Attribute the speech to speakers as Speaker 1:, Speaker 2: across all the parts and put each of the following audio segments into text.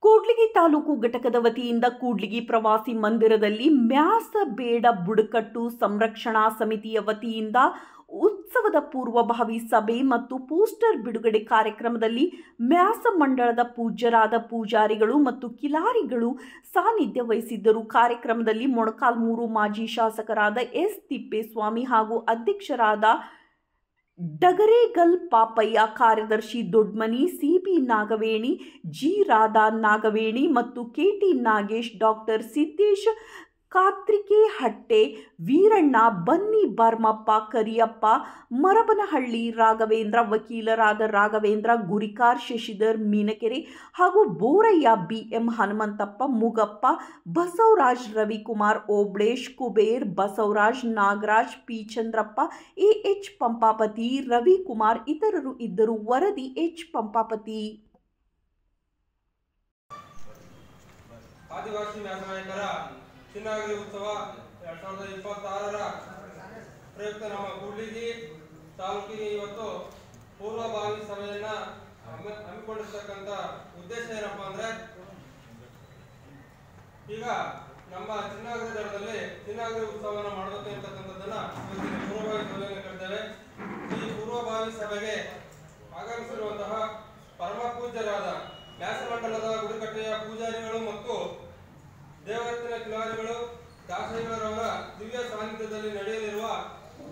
Speaker 1: ಕೂಡ್ಲಿಗಿ ತಾಲೂಕು ಘಟಕದ ವತಿಯಿಂದ ಕೂಡ್ಲಿಗಿ ಪ್ರವಾಸಿ ಮಂದಿರದಲ್ಲಿ ಮ್ಯಾಸಬೇಡ ಬುಡಕಟ್ಟು ಸಂರಕ್ಷಣಾ ಸಮಿತಿಯ ವತಿಯಿಂದ ಉತ್ಸವದ ಪೂರ್ವಭಾವಿ ಸಭೆ ಮತ್ತು ಪೋಸ್ಟರ್ ಬಿಡುಗಡೆ ಕಾರ್ಯಕ್ರಮದಲ್ಲಿ ಮ್ಯಾಸ ಮಂಡಳದ ಪೂಜ್ಯರಾದ ಪೂಜಾರಿಗಳು ಮತ್ತು ಕಿಲಾರಿಗಳು ಸಾನ್ನಿಧ್ಯ ವಹಿಸಿದ್ದರು. ಕಾರ್ಯಕ್ರಮದಲ್ಲಿ ಮೊಳಕಾಲ್ಮೂರು ಮಾಜಿ ಶಾಸಕರಾದ ಎಸ್ ತಿಪ್ಪೇಸ್ವಾಮಿ ಹಾಗೂ ಅಧ್ಯಕ್ಷರಾದ ಡಗರೇಗಲ್ ಪಾಪಯ್ಯ, ಕಾರ್ಯದರ್ಶಿ ದೊಡ್ಮನಿ, ಸಿಬಿ ನಾಗವೇಣಿ, ಜಿ ರಾಧಾ ನಾಗವೇಣಿ ಮತ್ತು ಕೆಟಿ ನಾಗೇಶ್, ಡಾಕ್ಟರ್ ಸಿದ್ದೇಶ್ ಕಾತ್ರಿಕೆಹಟ್ಟೆ, ವೀರಣ್ಣ, ಬನ್ನಿ ಬರ್ಮಪ್ಪ, ಕರಿಯಪ್ಪ, ಮರಬನಹಳ್ಳಿ ರಾಘವೇಂದ್ರ, ವಕೀಲರಾದ ರಾಘವೇಂದ್ರ ಗುರಿಕಾರ್, ಶಶಿಧರ್ ಮೀನಕೆರೆ ಹಾಗೂ Borayya, BM Hanumanthappa, Mugappa, Basavaraj, Ravikumar, Obalesh, Kuber, Basavaraj, Nagaraj, P Chandrappa, AH Pampapathi, Ravikumar ಇತರರು ಇದ್ದರು. ವರದಿ ಎಚ್ ಪಂಪಾಪತಿ.
Speaker 2: ಆದಿವಾಸಿ ಮ್ಯಾಸನಾಯಕರ ಚಿನ್ನಗಿರಿ ಉತ್ಸವ 2026ರ ಪ್ರಯುಕ್ತ ನಮ್ಮ ಕೂಡ್ಲಿಗಿ ತಾಲೂಕಿಗೆ ಇವತ್ತು ಪೂರ್ವಭಾವಿ ಸಭೆಯನ್ನ ಹಮ್ಮಿಕೊಂಡಿರ್ತಕ್ಕಂಥ ಉದ್ದೇಶ ಏನಪ್ಪಾ ಅಂದ್ರೆ, ಈಗ ನಮ್ಮ ಚಿನ್ನಗಿರಿ ದಡದಲ್ಲಿ ಚಿನ್ನಗಿರಿ ಉತ್ಸವವನ್ನು ಮಾಡಬೇಕು ಅಂತಕ್ಕಂಥದ್ದನ್ನ ಪೂರ್ವಭಾವಿ ಸಭೆಯನ್ನು ಕರೆದ್ದೇವೆ. ಈ ಪೂರ್ವಭಾವಿ ಸಭೆಗೆ ಆಗಮಿಸಿರುವಂತಹ ಪರಮ ಪೂಜ್ಯರಾದ ಮ್ಯಾಸಮಂಡಲದ ಗುಡಿಕಟ್ಟೆಯ ಪೂಜಾರಿಗಳು ಮತ್ತು ದೇವರತ್ನ ಕಿಲಾರಿಗಳು, ದಾಸಯ್ಯರವರ ದಿವ್ಯ ಸಾನ್ನಿಧ್ಯದಲ್ಲಿ ನಡೆಯಲಿರುವ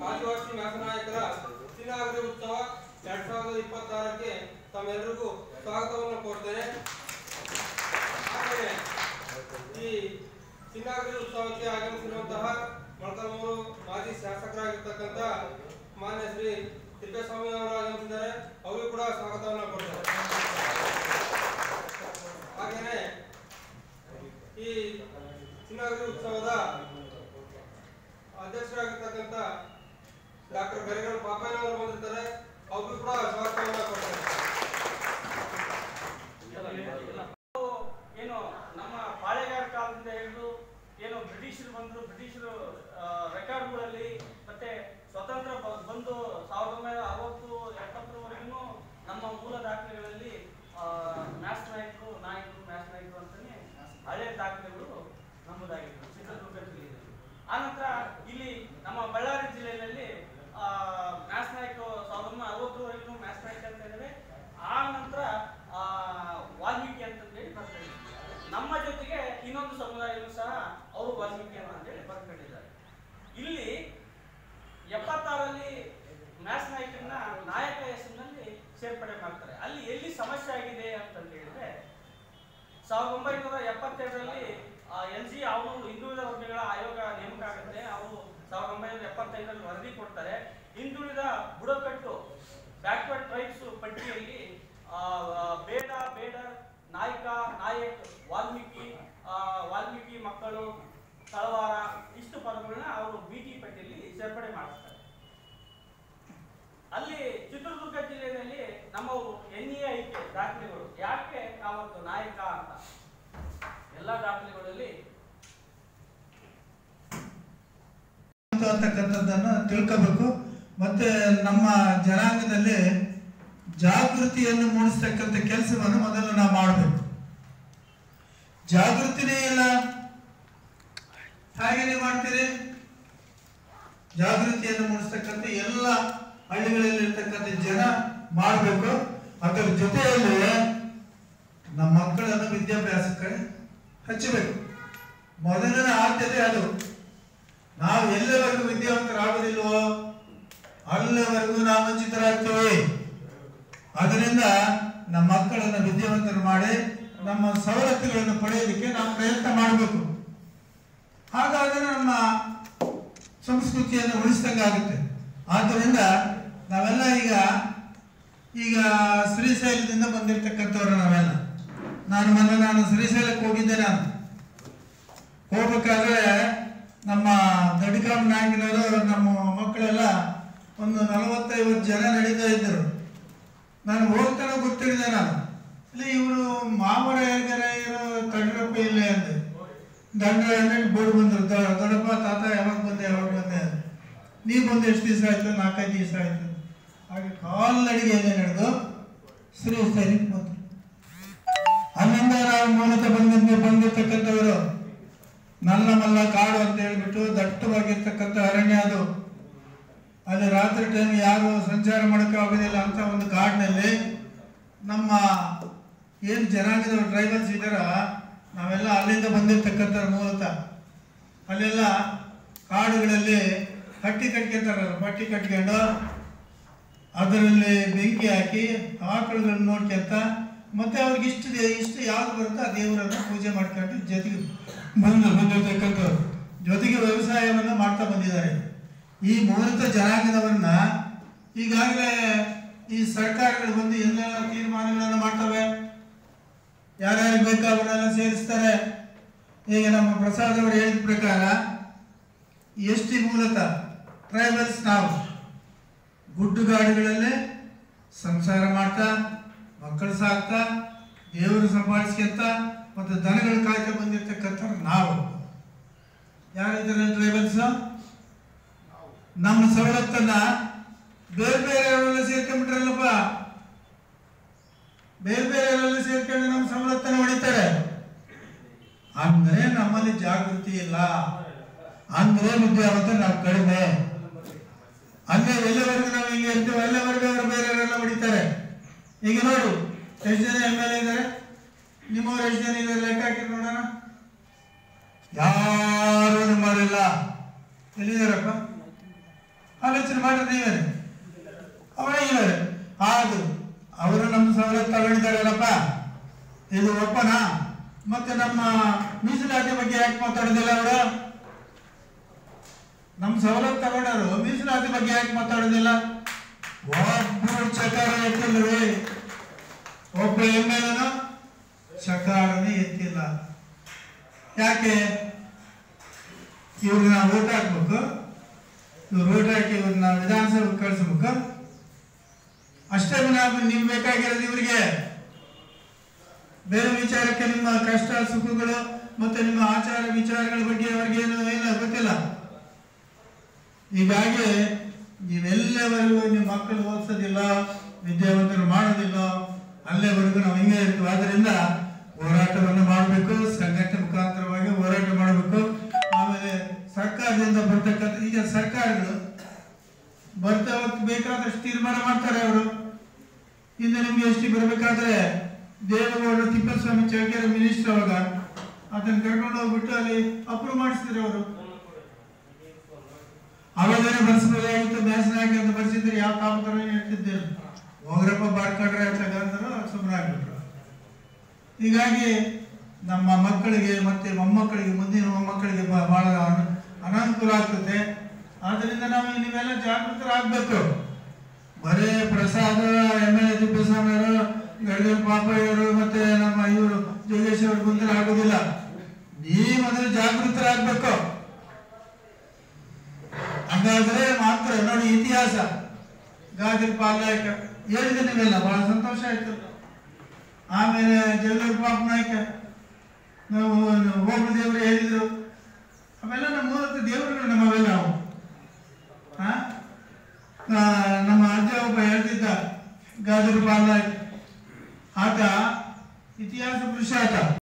Speaker 2: ಆದಿವಾಸಿ ಮ್ಯಾಸನಾಯಕರ ಚಿನ್ನಗಿರಿ ಉತ್ಸವ 2026ಕ್ಕೆ ತಮ್ಮೆಲ್ಲರಿಗೂ ಸ್ವಾಗತವನ್ನು ಕೋರ್ತೇನೆ. ಹಾಗೆಯೇ ಈ ಚಿನ್ನಗಿರಿ ಉತ್ಸವಕ್ಕೆ ಆಗಮಿಸಿರುವಂತಹ ಮೊಳಕಾಲ್ಮೂರು ಮಾಜಿ ಶಾಸಕರಾಗಿರ್ತಕ್ಕಂಥ ಮಾನ್ಯ ಶ್ರೀ ತಿಪ್ಪೇಸ್ವಾಮಿ ಅವರು ಆಗಮಿಸಿದ್ದಾರೆ. ಅವರಿಗೂ ಕೂಡ ಸ್ವಾಗತವನ್ನು ಕೊಡ್ತಾರೆ. ಹಾಗೆಯೇ ಈ ಚಿನ್ನಗಿರಿ ಉತ್ಸವದ ಅಧ್ಯಕ್ಷರಾಗಿರ್ತಕ್ಕಂಥ ಡಾಕ್ಟರ್ ಗರಿಗಲ್ ಪಾಪಯ್ಯ ಅವರು ಬಂದಿರ್ತಾರೆ. ಅವ್ರಿಗೂ ಕೂಡ ಸ್ವಾಗತವನ್ನು ಕೊಡ್ತಾರೆ.
Speaker 3: ಏನು ನಮ್ಮ ಪಾಳೆಗಾರ ಕಾಲದಿಂದ ಹಿಡಿದು ಏನು ಬ್ರಿಟಿಷರು ಬಂದರು, ಬ್ರಿಟಿಷರು ರೆಕಾರ್ಡ್ಗಳಲ್ಲಿ ಮತ್ತೆ ಸ್ವತಂತ್ರ ಬಂದು 1960, 70ರವರೆಗೂ ನಮ್ಮ ಮೂಲ ದಾಖಲೆಗಳಲ್ಲಿ ಮ್ಯಾಸ್ ನಾಯಕರು ಅಂತಾನೆ ಹಳೆ ದಾಖಲೆಗಳು ನಮ್ಮದಾಗಿತ್ತು ಚಿತ್ರದುರ್ಗ ಜಿಲ್ಲೆಯಲ್ಲಿ. ಆನಂತರ ಇಲ್ಲಿ ನಮ್ಮ ಬಳ್ಳಾರಿ ಜಿಲ್ಲೆಯಲ್ಲಿ ಮ್ಯಾಸ್ ನಾಯಕ 1960ರವರೆಗೂ ಮ್ಯಾಸ್ ನಾಯಕ ಅಂತ ಇದ್ದಾರೆ. ಆ ನಂತರ ವಾಲ್ಮೀಕಿ ಅಂತಂದೇಳಿ ಬರ್ತಾರೆ. ನಮ್ಮ ಜೊತೆಗೆ ಇನ್ನೊಂದು ಸಮುದಾಯವು ಸಹ ಅವರು ವಾಲ್ಮೀಕಿ ಅಂತೇಳಿ ಬರ್ಕೊಂಡಿದ್ದಾರೆ. ಇಲ್ಲಿ 76ರಲ್ಲಿ ಮ್ಯಾಸ್ ನಾಯಕರನ್ನ ನಾಯಕ ಹೆಸರಿನಲ್ಲಿ ಸೇರ್ಪಡೆ ಮಾಡ್ತಾರೆ. ಅಲ್ಲಿ ಎಲ್ಲಿ ಸಮಸ್ಯೆ ಆಗಿದೆ ಅಂತಂತ ಹೇಳಿದ್ರೆ, 1972ರಲ್ಲಿ NG ಅವರು ಹಿಂದುಳಿದ ವರ್ಗಗಳ ಆಯೋಗ ನೇಮಕ ಆಗುತ್ತೆ. ಅವರು 1975ರಲ್ಲಿ ವರದಿ ಕೊಡ್ತಾರೆ. ಹಿಂದುಳಿದ ಬುಡಕಟ್ಟು ಬ್ಯಾಕ್ವರ್ಡ್ ಟ್ರೈಬ್ಸ್ ಪಟ್ಟಿಯಲ್ಲಿ ಬೇಡರ್, ನಾಯ್ಕ, ನಾಯಕ್, ವಾಲ್ಮೀಕಿ ಮಕ್ಕಳು, ತಳವಾರ ಇಷ್ಟು ಪದಗಳನ್ನ ಅವರು BT ಪಟ್ಟಿಯಲ್ಲಿ ಸೇರ್ಪಡೆ ಮಾಡ್ತಾರೆ. ಅಲ್ಲಿ ಚಿತ್ರದುರ್ಗ ಜಿಲ್ಲೆಯಲ್ಲಿ ನಮ್ಮವು NEI ದಾಖಲೆಗಳು ಯಾಕೆ ಅವತ್ತು ನಾಯಕ ಅಂತ ಎಲ್ಲ ದಾಖಲೆಗಳಲ್ಲಿ
Speaker 4: ಅಂತಕ್ಕಂಥದ್ದನ್ನು ತಿಳ್ಕೋಬೇಕು. ಮತ್ತೆ ನಮ್ಮ ಜನಾಂಗದಲ್ಲಿ ಜಾಗೃತಿಯನ್ನು ಮೂಡಿಸ್ತಕ್ಕಂಥ ಕೆಲಸವನ್ನು ಮೊದಲು ನಾವು ಮಾಡಬೇಕು. ಜಾಗೃತಿನೇ ಇಲ್ಲ, ಹಾಗೆ ನೀವು ಮಾಡ್ತೀರಿ. ಜಾಗೃತಿಯನ್ನು ಮೂಡಿಸ್ತಕ್ಕಂಥ ಎಲ್ಲ ಹಳ್ಳಿಗಳಲ್ಲಿ ಇರ್ತಕ್ಕಂಥ ಜನ ಮಾಡಬೇಕು. ಅದರ ಜೊತೆಯಲ್ಲಿ ನಮ್ಮ ಮಕ್ಕಳನ್ನು ವಿದ್ಯಾಭ್ಯಾಸಕ್ಕೆ ಹಚ್ಚಬೇಕು. ಮೊದಲನೇ ಆದ್ಯತೆ ಅದು. ನಾವು ಎಲ್ಲವರೆಗೂ ವಿದ್ಯಾವಂತರಾಗುವುದಿಲ್ವೋ ಅಲ್ಲಿವರೆಗೂ ನಾವು ವಂಚಿತರಾಗ್ತೀವಿ. ಅದರಿಂದ ನಮ್ಮ ಮಕ್ಕಳನ್ನು ವಿದ್ಯಾವಂತರು ಮಾಡಿ ನಮ್ಮ ಸವಲತ್ತುಗಳನ್ನು ಪಡೆಯಲಿಕ್ಕೆ ನಾವು ಪ್ರಯತ್ನ ಮಾಡಬೇಕು. ಹಾಗಾದರೆ ನಮ್ಮ ಸಂಸ್ಕೃತಿಯನ್ನು ಉಳಿಸಿದಂಗಾಗುತ್ತೆ. ಆದ್ದರಿಂದ ನಾವೆಲ್ಲ ಈಗ ಶ್ರೀಶೈಲದಿಂದ ಬಂದಿರತಕ್ಕಂಥವ್ರು ನಾವೆಲ್ಲ. ನಾನು ಶ್ರೀಶೈಲಕ್ಕೆ ಹೋಗಿದ್ದೆ. ನಾನು ಹೋಗ್ಬೇಕಾದ್ರೆ ನಮ್ಮ ದಡಿಕಾಮ್ ನಾಯಕನವರು ನಮ್ಮ ಮಕ್ಕಳೆಲ್ಲ ಒಂದು 40-50 ಜನ ನಡೀತಾ ಇದ್ದರು. ನಾನು ಹೋಗ್ತಾನೆ ಗೊತ್ತಿಡಿದೆ. ನಾನು ಇಲ್ಲಿ ಇವರು ಮಾಮರ ಹೇಗಾರು ತಡ್ರಪ್ಪ ಇಲ್ಲೇ ಅಂದೆ. ದಂಡ ಬೋರ್ಡ್ ಬಂದರು, ದೊಡ್ಡಪ್ಪ ತಾತ ಯಾವಾಗ ಬಂದೆ ನೀವು ಬಂದು ಎಷ್ಟು ದಿವಸ ಆಯ್ತು? 4-5 ದಿವಸ ಆಯ್ತು. ಹಾಗೆ ಕಾಲ್ನಡಿಗೆಯಲ್ಲೇ ನಡೆದು ಶ್ರೀಶೈಲಕ್ಕೆ ಬಂದರು. ಅಲ್ಲಿಂದ ನಾವು ಬಂದಿರತಕ್ಕಂಥವರು. ನಲ್ಲಮಲ್ಲ ಕಾಡು ಅಂತ ಹೇಳ್ಬಿಟ್ಟು ದಟ್ಟವಾಗಿರ್ತಕ್ಕಂಥ ಅರಣ್ಯ ಅದು. ಅಲ್ಲಿ ರಾತ್ರಿ ಟೈಮ್ ಯಾರು ಸಂಚಾರ ಮಾಡೋಕ್ಕೆ ಆಗೋದಿಲ್ಲ ಅಂತ ಒಂದು ಕಾಡಿನಲ್ಲಿ ನಮ್ಮ ಏನು ಜನಾಂಗದ ಟ್ರೈಬಲ್ಸ್ ಇದ್ದಾರ, ನಾವೆಲ್ಲ ಅಲ್ಲಿಂದ ಬಂದಿರ್ತಕ್ಕಂಥ ಮೂಲತಃ. ಅಲ್ಲೆಲ್ಲ ಕಾಡುಗಳಲ್ಲಿ ಹಟ್ಟಿ ಕಟ್ಕೊತಾರಲ್ಲ, ಪಟ್ಟಿ ಕಟ್ಕೊಂಡು ಅದರಲ್ಲಿ ಬೆಂಕಿ ಹಾಕಿ ಆಕಳುಗಳನ್ನ ನೋಡ್ಕೊಂತ ಮತ್ತೆ ಅವ್ರಿಗೆ ಇಷ್ಟು ಯಾವ್ದು ಬರುತ್ತೋ ಆ ದೇವರನ್ನು ಪೂಜೆ ಮಾಡ್ಕೊಂಡು ಜೊತೆಗೆ ಬಂದಿರ್ತಕ್ಕಂಥವ್ರು, ಜೊತೆಗೆ ವ್ಯವಸಾಯವನ್ನು ಮಾಡ್ತಾ ಬಂದಿದ್ದಾರೆ. ಈ ಮೂಲತಃ ಜನಾಂಗದವರನ್ನ ಈಗಾಗಲೇ ಈ ಸರ್ಕಾರಗಳು ಬಂದು ಎಲ್ಲೆಲ್ಲ ತೀರ್ಮಾನಗಳನ್ನು ಮಾಡ್ತವೆ, ಯಾರ್ಯಾರಿಗೆ ಬೇಕು ಅವನ್ನೆಲ್ಲ ಸೇರಿಸ್ತಾರೆ. ಈಗ ನಮ್ಮ ಪ್ರಸಾದ್ ಅವರು ಹೇಳಿದ ಪ್ರಕಾರ ಎಸ್.ಟಿ ಮೂಲತಃ ಟ್ರೈಬಲ್ಸ್ ನಾವು ಗುಡ್ಡುಗಾಡುಗಳಲ್ಲೇ ಸಂಸಾರ ಮಾಡ್ತಾ, ಮಕ್ಕಳು ಸಾಕ್ತಾ, ದೇವರು ಸಂಪಾದಿಸ್ಕೊಂತ ಮತ್ತು ದನಗಳು ಕಾಯ್ತಾ ಬಂದಿರ್ತಕ್ಕಂಥ ನಾವು ಯಾರಿದ್ದಾರೆ ಟ್ರೈಬಲ್ಸ್. ನಮ್ಮ ಸವಲತ್ತನ್ನ ಬೇರೆ ಬೇರೆಯವರೆಲ್ಲ ಸೇರ್ಕೊಂಡ್ಬಿಟ್ರಲ್ಲಪ್ಪ, ಬೇರೆ ಬೇರೆಯವರೆಲ್ಲ ಸೇರ್ಕೊಂಡು ನಮ್ಮ ಸವಲತ್ತನ್ನು ಹೊಡಿತಾರೆ. ಅಂದ್ರೆ ನಮ್ಮಲ್ಲಿ ಜಾಗೃತಿ ಇಲ್ಲ, ಅಂದ್ರೆ ವಿದ್ಯಾವಂತ ನಾವು ಕಡಿಮೆ. ಅಂದ್ರೆ ಎಲ್ಲವರೆಗೂ ನಾವು ಹಿಂಗೆ ಇರ್ತೀವಿ ಅಲ್ಲಿವರೆಗೂ ಅವರು ಬೇರೆಯವರೆಲ್ಲ ಹೊಡಿತಾರೆ. ಈಗ ನೋಡಿ ಎಷ್ಟು ಜನ MLA ಇದ್ದಾರೆ, ನಿಮ್ಮವ್ರು ಎಷ್ಟು ಜನ ಇದ್ದಾರೆ ಲೆಕ್ಕ ಹಾಕಿ ನೋಡೋಣ. ಯಾರು ನಿಮ್ಮವರೆಲ್ಲ ಎಲ್ಲಿದ್ದಾರಪ್ಪ? ಆಲೋಚನೆ ಮಾಡಿದ್ರೆ ನೀವೇನೆ ಅವರೇ ಇದ್ದಾರೆ. ಆದ್ರು ಅವರು ನಮ್ಮ ಸವಲತ್ತು ತಗೊಂಡಿದ್ದಾರಲ್ಲಪ್ಪ, ಇದು ಒಪ್ಪನಾ? ಮತ್ತೆ ನಮ್ಮ ಮೀಸಲಾತಿ ಬಗ್ಗೆ ಯಾಕೆ ಮಾತಾಡೋದಿಲ್ಲ ಅವರು? ನಮ್ಮ ಸವಲತ್ತು ತಗೊಂಡರು, ಮೀಸಲಾತಿ ಬಗ್ಗೆ ಯಾಕೆ ಮಾತಾಡೋದಿಲ್ಲ? ಒಬ್ಬರು ಚಕಾರ ಎತ್ತಿಲ್ಲವೇ? ಒಬ್ಬ MLA ಚಕಾರನೇ ಎತ್ತಿಲ್ಲ. ಯಾಕೆ? ಇವ್ರನ್ನ ಓಟ್ ಹಾಕ್ಬೇಕು, ಇವ್ರು ಓಟ್ ಹಾಕಿ ಇವ್ರನ್ನ ವಿಧಾನಸಭೆಗೆ ಕಳಿಸ್ಬೇಕು ಅಷ್ಟೇ. ನೀವು ಬೇಕಾಗಿರೋದು ಇವರಿಗೆ ಬೇರೆ ವಿಚಾರಕ್ಕೆ ನಿಮ್ಮ ಕಷ್ಟ ಸುಖಗಳು ಮತ್ತೆ ನಿಮ್ಮ ಆಚಾರ ವಿಚಾರಗಳ ಬಗ್ಗೆ ಅವ್ರಿಗೇನು ಇಲ್ಲ ಗೊತ್ತಿಲ್ಲ. ಹೀಗಾಗಿ ನೀವೆಲ್ಲವರೆಗೂ ನಿಮ್ಮ ಮಕ್ಕಳು ಓದಿಸೋದಿಲ್ಲ, ವಿದ್ಯಾವಂತರು ಮಾಡೋದಿಲ್ಲ, ಅಲ್ಲೇವರೆಗೂ ನಾವು ಹಿಂಗೆ ಇರ್ತೀವಿ. ಆದ್ದರಿಂದ ಹೋರಾಟವನ್ನು ಮಾಡಬೇಕು, ಸಂಘಟನೆ ಮುಖಾಂತರವಾಗಿ ಹೋರಾಟ ಮಾಡಬೇಕು. ಆಮೇಲೆ ಸರ್ಕಾರದಿಂದ ಬರ್ತಕ್ಕಂಥ ಈಗ ಸರ್ಕಾರಗಳು ಬರ್ತಾ ಬೇಕಾದಷ್ಟು ತೀರ್ಮಾನ ಮಾಡ್ತಾರೆ. ಅವರು ಹಿಂದೆ ನಿಮ್ಗೆ ಎಷ್ಟು ಬರಬೇಕಾದ್ರೆ ದೇವೇಗೌಡರು ತಿಪ್ಪೇಸ್ವಾಮಿ ಚಳ್ಳಕೆರೆ ಮಿನಿಸ್ಟರ್ ಅವಾಗ ಅದನ್ನ ಕರ್ಕೊಂಡು ಹೋಗ್ಬಿಟ್ಟು ಅಲ್ಲಿ ಅಪ್ರೂವ್ ಮಾಡಿಸಿದ್ರು. ಅವರು ಅವಾಗೇನೆ ಬರ್ಸ್ಬೋದಾಗಿತ್ತು, ಮ್ಯಾಸ್ನ ಹಾಕಿ ಅಂತ ಬರ್ಸಿದ್ರೆ ಯಾವ ತಾಪತರ ಹೇಳ್ತಿದ್ದಿಲ್ಲ. ಹೋಗ್ರಪ್ಪ ಬಾಡ್ಕೊಂಡ್ರೆ ಅಂತ ಗಂಧರು ಸುಮ್ಮನೆ ಆಗ್ಬಿಟ್ರು. ಹೀಗಾಗಿ ನಮ್ಮ ಮಕ್ಕಳಿಗೆ ಮತ್ತೆ ಮೊಮ್ಮಕ್ಕಳಿಗೆ, ಮುಂದಿನ ಮೊಮ್ಮಕ್ಕಳಿಗೆ ಬಹಳ ಅನಾನುಕೂಲ ಆಗ್ತದೆ. ಆದ್ರಿಂದ ನಾವು ನೀವೆಲ್ಲ ಜಾಗೃತರಾಗಬೇಕು. ಬರೇ ಪ್ರಸಾದ್ MLA ತಿಪ್ಪೇಸ್ವಾಮಿ ಅವರು, ಗಡಿಗಲ್ ಪಾಪಯ್ಯವರು ಮತ್ತೆ ನಮ್ಮ ಇವರು ಜೋಗೇಶ್ ಅವರು ಬಂದ್ರೆ ಆಗೋದಿಲ್ಲ. ನೀವಂದ್ರೆ ಜಾಗೃತರಾಗಬೇಕು. ಹಾಗಾದ್ರೆ ಮಾತ್ರ ನೋಡಿ ಇತಿಹಾಸ ಗಾದಿರ್ ಪಾಲ್ನಾಯಕ ಹೇಳಿದೆ ನೀವೆಲ್ಲ, ಬಹಳ ಸಂತೋಷ ಆಯ್ತು. ಆಮೇಲೆ ಜಗಲ್ ಪಾಪ ನಾಯಕ ನಾವು ಹೋಬಳಿ ದೇವರು ಹೇಳಿದ್ರು. ಅವೆಲ್ಲ ನಮ್ಮ ಮೂಲಕ ದೇವರುಗಳು ನಮ್ಮವೆಲ್ಲ. ನಮ್ಮ ಅಜ್ಜ ಒಬ್ಬ ಹೇಳ್ತಿದ್ದ ಗಾದಿರ್ ಪಾಲ್ನಾಯಕ, ಆತ ಇತಿಹಾಸ ಪುರುಷ ಆತ.